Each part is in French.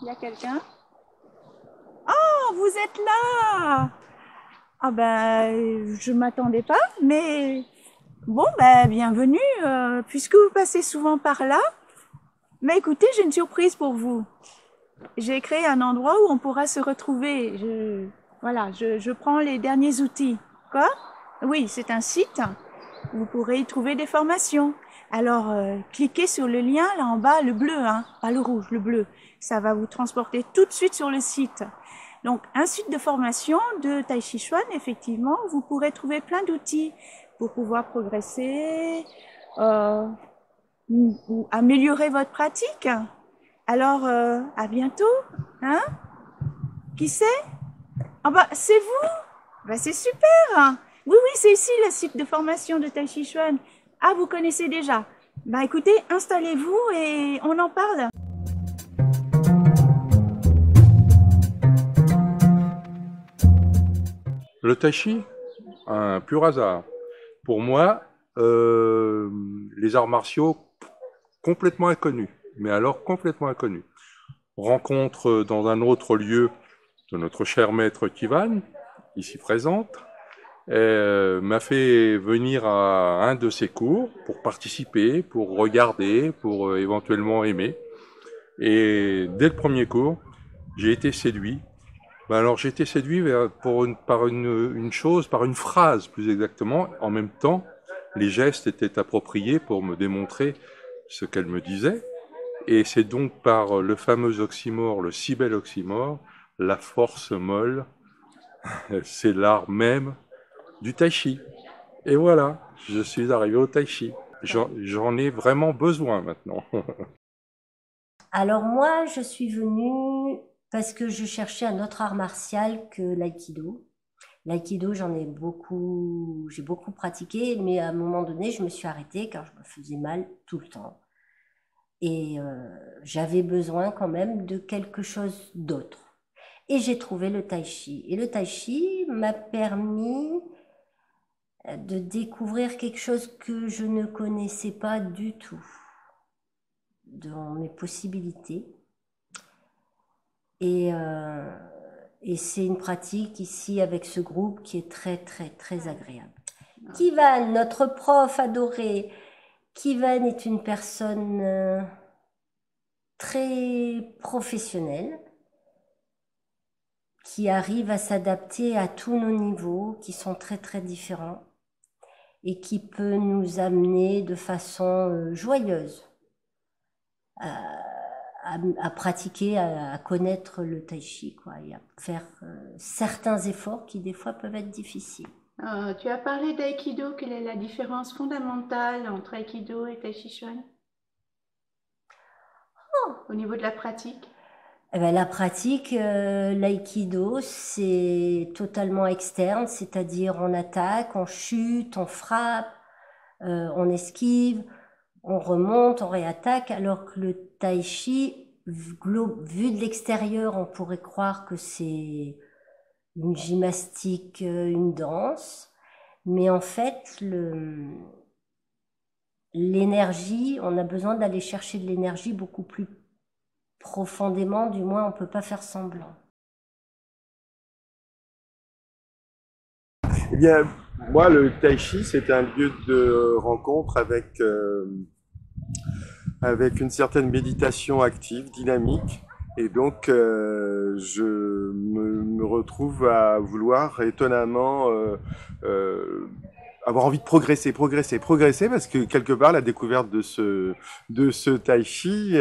Il y a quelqu'un? Oh, vous êtes là! Ah ben, je m'attendais pas, mais bon, ben, bienvenue, puisque vous passez souvent par là. Mais écoutez, j'ai une surprise pour vous. J'ai créé un endroit où on pourra se retrouver. Voilà, je prends les derniers outils. Quoi? Oui, c'est un site. Vous pourrez y trouver des formations. Alors, cliquez sur le lien là en bas, le bleu, hein, pas le rouge, le bleu. Ça va vous transporter tout de suite sur le site. Donc, un site de formation de Tai Chi Chuan, effectivement, vous pourrez trouver plein d'outils pour pouvoir progresser ou améliorer votre pratique. Alors, à bientôt, hein? Qui c'est? Ah bah, c'est vous? Bah, c'est super! Oui, oui, c'est ici le site de formation de Tai Chi Chuan. Ah, vous connaissez déjà. Bah, écoutez, installez-vous et on en parle. Le tai chi, un pur hasard. Pour moi, les arts martiaux complètement inconnus, mais alors complètement inconnus. Rencontre dans un autre lieu de notre cher maître Kivan, ici présente, m'a fait venir à un de ses cours pour participer, pour regarder, pour éventuellement aimer. Et dès le premier cours, j'ai été séduit. Ben alors j'ai été séduit par une chose, par une phrase plus exactement. En même temps, les gestes étaient appropriés pour me démontrer ce qu'elle me disait. Et c'est donc par le fameux oxymore, le si bel oxymore, la force molle, c'est l'art même du tai chi. Et voilà, je suis arrivé au tai chi. J'en ai vraiment besoin maintenant. Alors moi, je suis venue parce que je cherchais un autre art martial que l'aïkido. L'aïkido, j'ai beaucoup pratiqué, mais à un moment donné, je me suis arrêtée car je me faisais mal tout le temps. Et j'avais besoin quand même de quelque chose d'autre. Et j'ai trouvé le tai chi. Et le tai chi m'a permis de découvrir quelque chose que je ne connaissais pas du tout dans mes possibilités. Et, euh, et c'est une pratique ici avec ce groupe qui est très, très, très agréable. Kivan, notre prof adoré, Kivan est une personne très professionnelle qui arrive à s'adapter à tous nos niveaux qui sont très, très différents et qui peut nous amener de façon joyeuse à pratiquer, à connaître le tai chi, quoi, et à faire certains efforts qui des fois peuvent être difficiles. Tu as parlé d'aïkido. Quelle est la différence fondamentale entre aïkido et Tai Chi Chuan au niveau de la pratique? Eh ben, la pratique, l'aïkido, c'est totalement externe, c'est-à-dire on attaque, on chute, on frappe, on esquive, on remonte, on réattaque, alors que le tai chi, vu de l'extérieur, on pourrait croire que c'est une gymnastique, une danse, mais en fait, l'énergie, on a besoin d'aller chercher de l'énergie beaucoup plus profondément, du moins on peut pas faire semblant. Eh bien, moi, le tai chi, c'est un lieu de rencontre avec une certaine méditation active, dynamique. Et donc, me retrouve à vouloir étonnamment avoir envie de progresser, parce que quelque part, la découverte de ce tai chi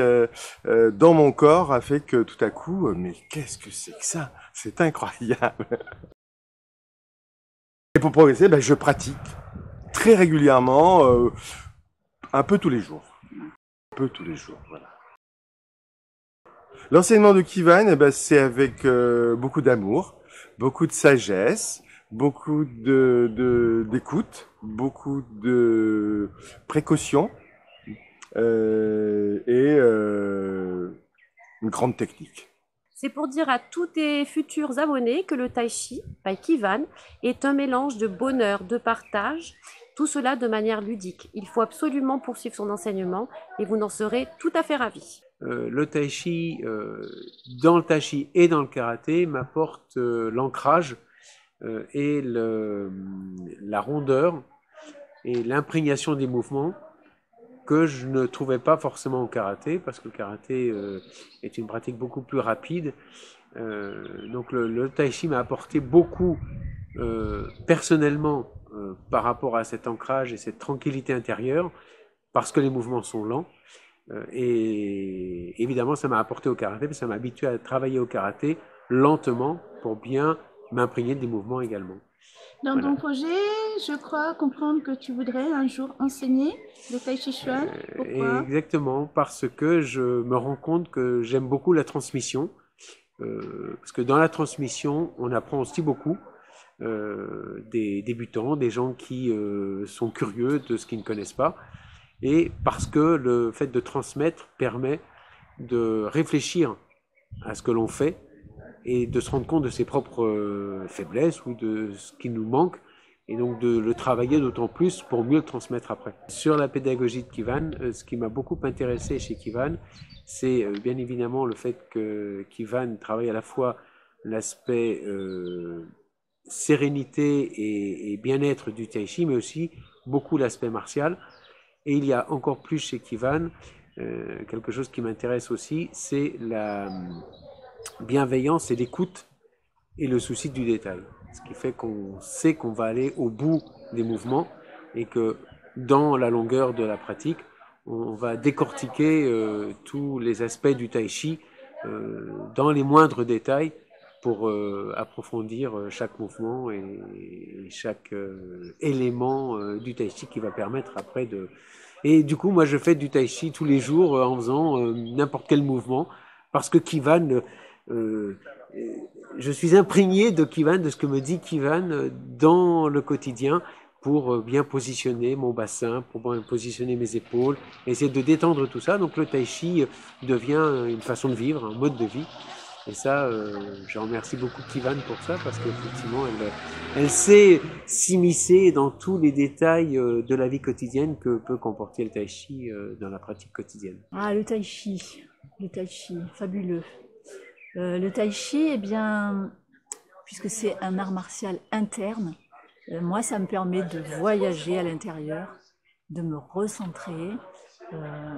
dans mon corps a fait que tout à coup, mais qu'est-ce que c'est que ça? C'est incroyable. Et pour progresser, ben, je pratique très régulièrement, un peu tous les jours. Un peu tous les jours, voilà. L'enseignement de Kivan, eh ben, c'est avec beaucoup d'amour, beaucoup de sagesse, beaucoup d'écoute, beaucoup de précaution une grande technique. C'est pour dire à tous tes futurs abonnés que le Tai Chi, by Kivan, est un mélange de bonheur, de partage, tout cela de manière ludique. Il faut absolument poursuivre son enseignement et vous n'en serez tout à fait ravis. le tai chi, dans le tai chi et dans le karaté, m'apporte l'ancrage et la rondeur et l'imprégnation des mouvements que je ne trouvais pas forcément au karaté, parce que le karaté est une pratique beaucoup plus rapide. Donc le tai chi m'a apporté beaucoup personnellement par rapport à cet ancrage et cette tranquillité intérieure, parce que les mouvements sont lents. Et évidemment, ça m'a apporté au karaté, parce que ça m'a habitué à travailler au karaté lentement pour bien m'imprégner des mouvements également. Dans Voilà. ton projet, je crois comprendre que tu voudrais un jour enseigner le Tai Chi Chuan. Pourquoi? Exactement, parce que je me rends compte que j'aime beaucoup la transmission. Parce que dans la transmission, on apprend aussi beaucoup des débutants, des gens qui sont curieux de ce qu'ils ne connaissent pas. Et parce que le fait de transmettre permet de réfléchir à ce que l'on fait et de se rendre compte de ses propres faiblesses ou de ce qui nous manque, et donc de le travailler d'autant plus pour mieux le transmettre après. Sur la pédagogie de Kivan, ce qui m'a beaucoup intéressé chez Kivan, c'est bien évidemment le fait que Kivan travaille à la fois l'aspect sérénité et bien-être du Tai Chi, mais aussi beaucoup l'aspect martial. Et il y a encore plus chez Kivan, quelque chose qui m'intéresse aussi, c'est la bienveillance et l'écoute et le souci du détail. Ce qui fait qu'on sait qu'on va aller au bout des mouvements et que dans la longueur de la pratique, on va décortiquer tous les aspects du tai chi dans les moindres détails pour approfondir chaque mouvement et chaque élément du tai chi qui va permettre après de... Et du coup, moi, je fais du tai chi tous les jours en faisant n'importe quel mouvement, parce que Kivan... je suis imprégné de Kivan, de ce que me dit Kivan dans le quotidien, pour bien positionner mon bassin, pour bien positionner mes épaules, essayer de détendre tout ça. Donc le tai chi devient une façon de vivre, un mode de vie. Et ça, je remercie beaucoup Kivan pour ça, parce qu'effectivement, elle sait s'immiscer dans tous les détails de la vie quotidienne que peut comporter le tai chi dans la pratique quotidienne. Ah, le Tai Chi, fabuleux. Le Tai Chi, eh bien, puisque c'est un art martial interne, moi, ça me permet de voyager à l'intérieur, de me recentrer.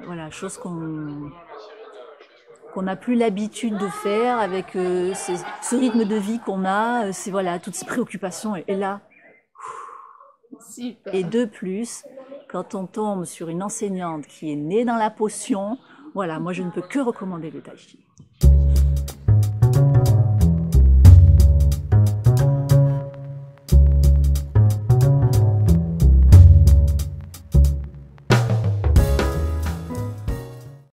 Voilà, chose qu'on n'a plus l'habitude de faire avec ce rythme de vie qu'on a, c'est voilà, toutes ces préoccupations. Et là, super. Et de plus, quand on tombe sur une enseignante qui est née dans la potion, voilà, moi je ne peux que recommander le Tai Chi.